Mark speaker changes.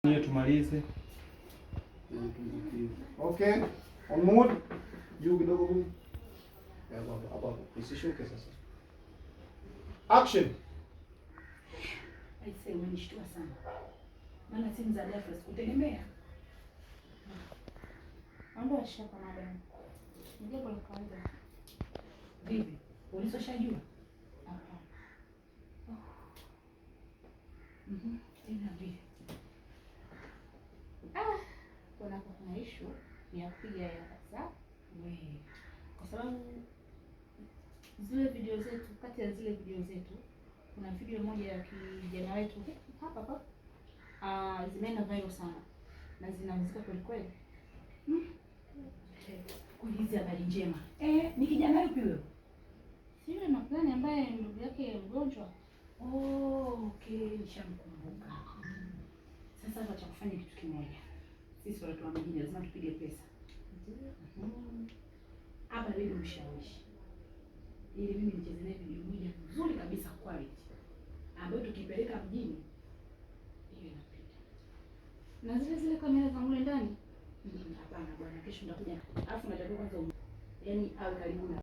Speaker 1: Niye tumalize.
Speaker 2: Okay. On mood. Juu kidogo huyu. Hapa. Isishuke sasa. Action.
Speaker 3: Aisee, umenishtua sana. Maana simu za ghafla sikutegemea. Ondoa shaka madam. Ni jambo la kawaida. Vipi? Ulizoshajua? Hapana. Tena vipi? Kuna issue ya kupiga ya WhatsApp. Kwa sababu zile video zetu, kati ya zile video zetu kuna video moja ya kijana wetu hapa zimeenda viral sana na zinamzika kweli kweli. Kuuliza habari njema. Ni kijana yupi huyo? Si yule na plani ambaye ndugu yake mgonjwa. Okay, nishamkumbuka. Sasa hapa cha kufanya kitu kimoja. Sisi watu wa mjini lazima tupige pesa. Hapa ndio mshawishi. Ili mimi nicheze naye video moja nzuri kabisa quality. Ambayo tukipeleka mjini hiyo inapita. Na zile kamera za mule ndani? Hapana bwana, kesho nitakuja. Alafu natakiwa kwanza yaani au karibu na